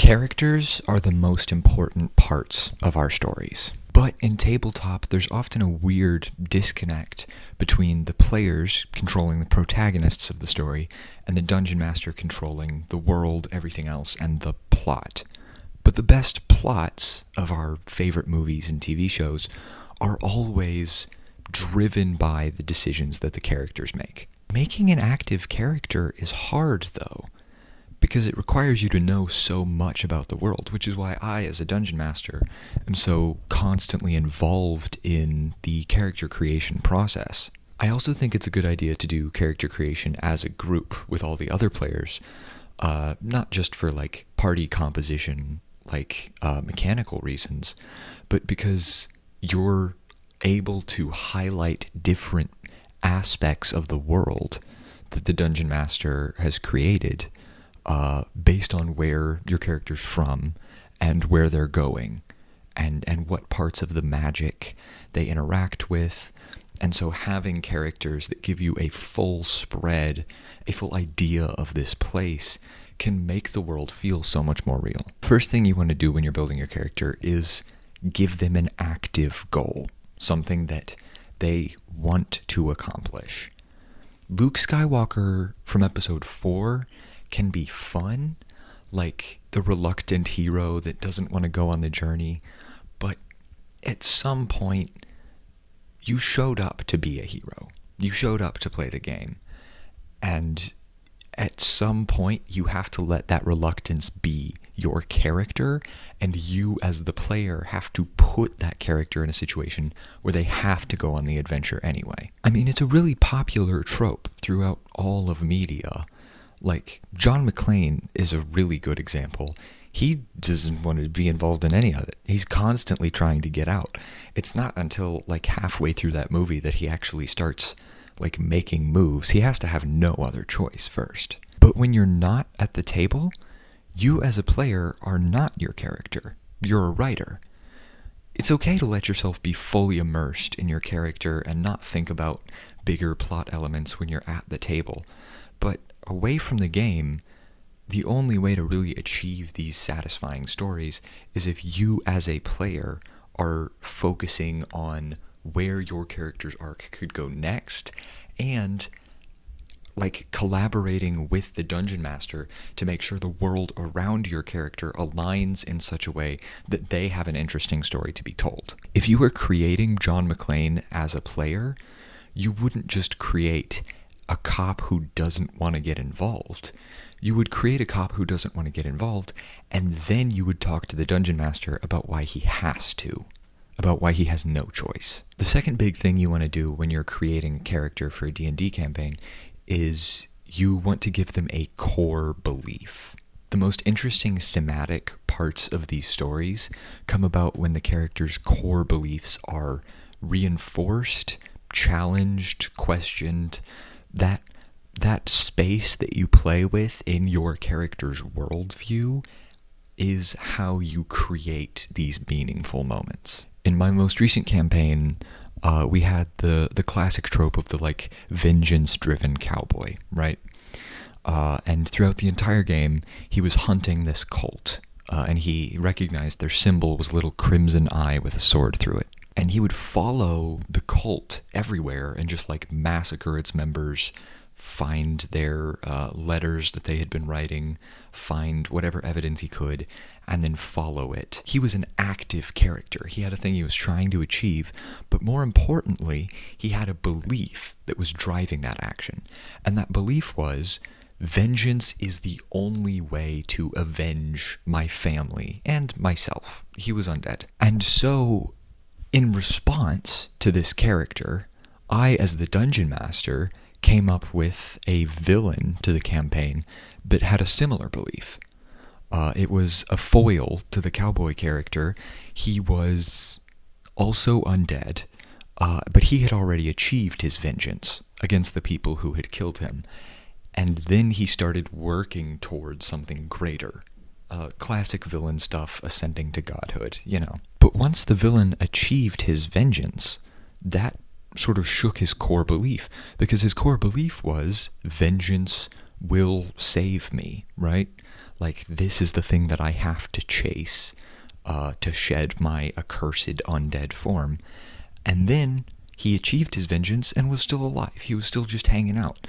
Characters are the most important parts of our stories. But in tabletop, there's often a weird disconnect between the players controlling the protagonists of the story and the dungeon master controlling the world, everything else, and the plot. But the best plots of our favorite movies and TV shows are always driven by the decisions that the characters make. Making an active character is hard, though, because it requires you to know so much about the world, which is why I, as a dungeon master, am so constantly involved in the character creation process. I also think it's a good idea to do character creation as a group with all the other players, not just for party composition, mechanical reasons, but because you're able to highlight different aspects of the world that the dungeon master has created based on where your character's from and where they're going and what parts of the magic they interact with. And so having characters that give you a full spread, a full idea of this place can make the world feel so much more real. First thing you want to do when you're building your character is give them an active goal, something that they want to accomplish. Luke Skywalker from episode 4 can be fun, like the reluctant hero that doesn't want to go on the journey, but at some point, you showed up to be a hero. You showed up to play the game. And at some point, you have to let that reluctance be your character, and you as the player have to put that character in a situation where they have to go on the adventure anyway. I mean, it's a really popular trope throughout all of media. John McClane is a really good example. He doesn't want to be involved in any of it. He's constantly trying to get out. It's not until halfway through that movie that he actually starts making moves. He has to have no other choice first. But when you're not at the table, you as a player are not your character. You're a writer. It's okay to let yourself be fully immersed in your character and not think about bigger plot elements when you're at the table. But away from the game, the only way to really achieve these satisfying stories is if you as a player are focusing on where your character's arc could go next and collaborating with the dungeon master to make sure the world around your character aligns in such a way that they have an interesting story to be told. If you were creating John McClane as a player, you wouldn't just create a cop who doesn't want to get involved. You would create a cop who doesn't want to get involved, and then you would talk to the dungeon master about why he has to, about why he has no choice. The second big thing you want to do when you're creating a character for a D&D campaign is you want to give them a core belief. The most interesting thematic parts of these stories come about when the character's core beliefs are reinforced, challenged, questioned. That space that you play with in your character's worldview is how you create these meaningful moments. In my most recent campaign, we had the classic trope of the vengeance-driven cowboy, right? And throughout the entire game, he was hunting this cult, and he recognized their symbol was a little crimson eye with a sword through it. And he would follow the cult everywhere and just massacre its members, find their letters that they had been writing, find whatever evidence he could, and then follow it. He was an active character. He had a thing he was trying to achieve, but more importantly, he had a belief that was driving that action. And that belief was, vengeance is the only way to avenge my family and myself. He was undead. And so, in response to this character, I, as the dungeon master, came up with a villain to the campaign that had a similar belief. It was a foil to the cowboy character. He was also undead, but he had already achieved his vengeance against the people who had killed him. And then he started working towards something greater. Classic villain stuff, ascending to godhood, But once the villain achieved his vengeance, that sort of shook his core belief, because his core belief was vengeance will save me, right? Like, this is the thing that I have to chase to shed my accursed undead form. And then he achieved his vengeance and was still alive. He was still just hanging out.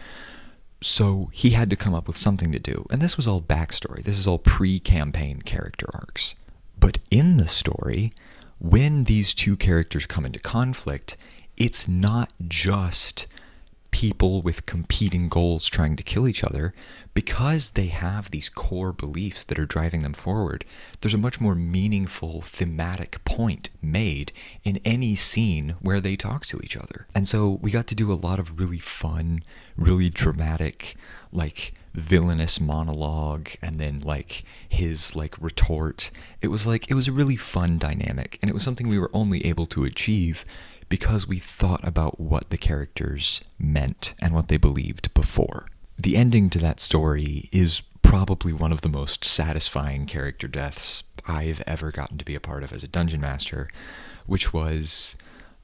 So he had to come up with something to do. And this was all backstory. This is all pre-campaign character arcs. But in the story, when these two characters come into conflict, it's not just people with competing goals trying to kill each other. Because they have these core beliefs that are driving them forward, there's a much more meaningful thematic point made in any scene where they talk to each other. And so we got to do a lot of really fun, really dramatic, like, villainous monologue, and then like his like retort. It was a really fun dynamic, and it was something we were only able to achieve because we thought about what the characters meant and what they believed before. The ending to that story is probably one of the most satisfying character deaths I've ever gotten to be a part of as a dungeon master, which was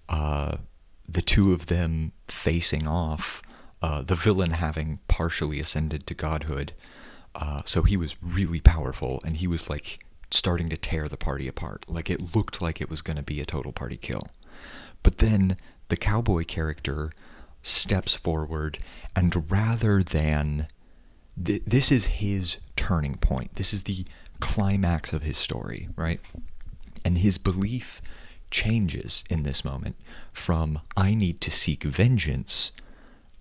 the two of them facing off, the villain having partially ascended to godhood. So he was really powerful, and he was like starting to tear the party apart. Like, it looked like it was going to be a total party kill. But then the cowboy character steps forward, and rather than... this is his turning point. This is the climax of his story, right? And his belief changes in this moment from, I need to seek vengeance,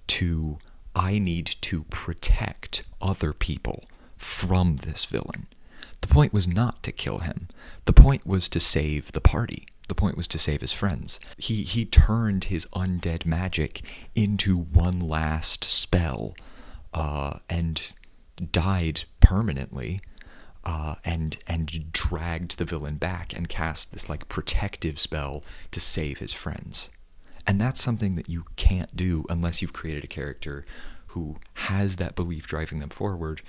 to, I need to protect other people from this villain. The point was not to kill him. The point was to save the party. The point was to save his friends. He turned his undead magic into one last spell, and died permanently, and dragged the villain back and cast this like protective spell to save his friends. And that's something that you can't do unless you've created a character who has that belief driving them forward,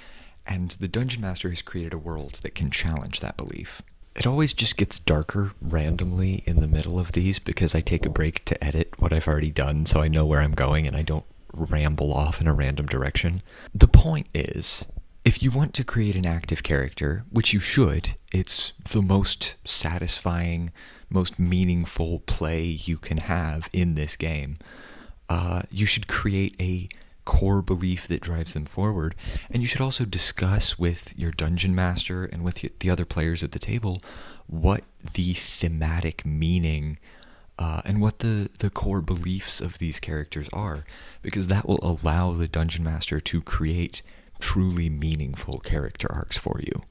and the Dungeon Master has created a world that can challenge that belief. It always just gets darker randomly in the middle of these because I take a break to edit what I've already done so I know where I'm going and I don't ramble off in a random direction. The point is, if you want to create an active character, which you should, it's the most satisfying, most meaningful play you can have in this game. You should create a core belief that drives them forward, and you should also discuss with your dungeon master and with the other players at the table what the thematic meaning and what the core beliefs of these characters are, because that will allow the dungeon master to create truly meaningful character arcs for you.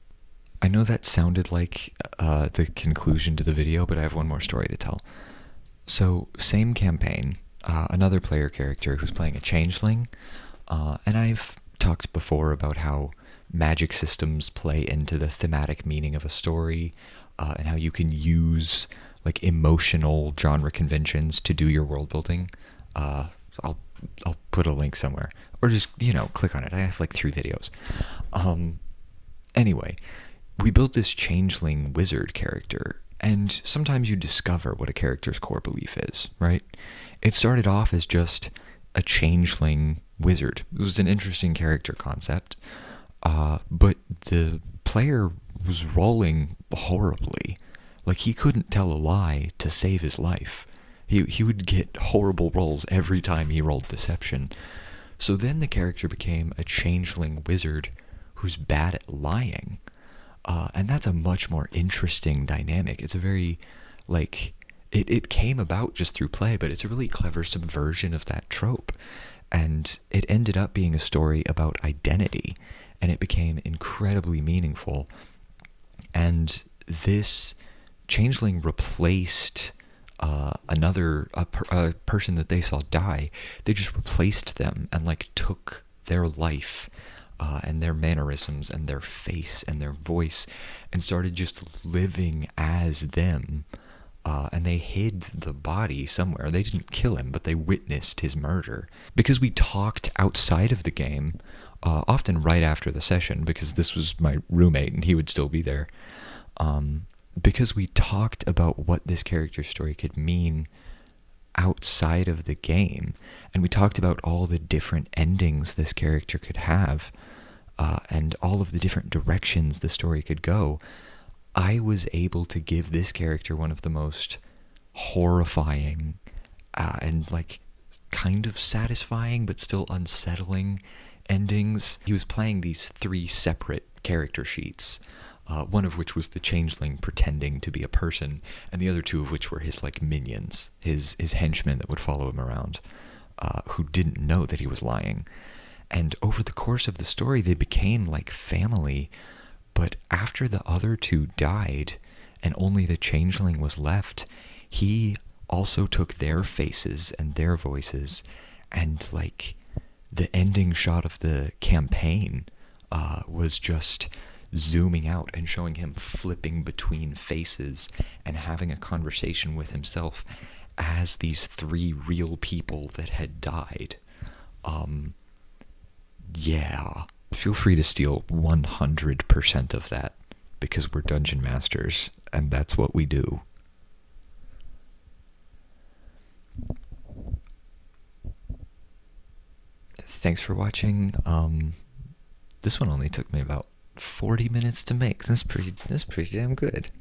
I know that sounded like the conclusion to the video, but I have one more story to tell. So, same campaign, another player character who's playing a changeling, and I've talked before about how magic systems play into the thematic meaning of a story, and how you can use like emotional genre conventions to do your world building. I'll put a link somewhere, or just, click on it. I have like 3 videos. Anyway, we built this changeling wizard character, and sometimes you discover what a character's core belief is, right? It started off as just a changeling wizard. It was an interesting character concept, but the player was rolling horribly. Like, he couldn't tell a lie to save his life. He would get horrible rolls every time he rolled deception. So then the character became a changeling wizard who's bad at lying. And that's a much more interesting dynamic. It's a very, it came about just through play, but it's a really clever subversion of that trope. And it ended up being a story about identity, and it became incredibly meaningful. And this changeling replaced a person that they saw die. They just replaced them and took their life and their mannerisms and their face and their voice and started just living as them. And they hid the body somewhere. They didn't kill him, but they witnessed his murder. Because we talked outside of the game, often right after the session, because this was my roommate and he would still be there. Because we talked about what this character story could mean, outside of the game. And we talked about all the different endings this character could have, and all of the different directions the story could go. I was able to give this character one of the most horrifying and like kind of satisfying but still unsettling endings. He was playing these 3 separate character sheets, one of which was the changeling pretending to be a person, and the other 2 of which were his like minions, his henchmen that would follow him around, who didn't know that he was lying. And over the course of the story, they became like family. But after the other 2 died, and only the changeling was left, he also took their faces and their voices, and like the ending shot of the campaign was just zooming out and showing him flipping between faces and having a conversation with himself as these 3 real people that had died. Yeah. Feel free to steal 100% of that, because we're dungeon masters, and that's what we do. Thanks for watching. This one only took me about 40 minutes to make. That's pretty damn good.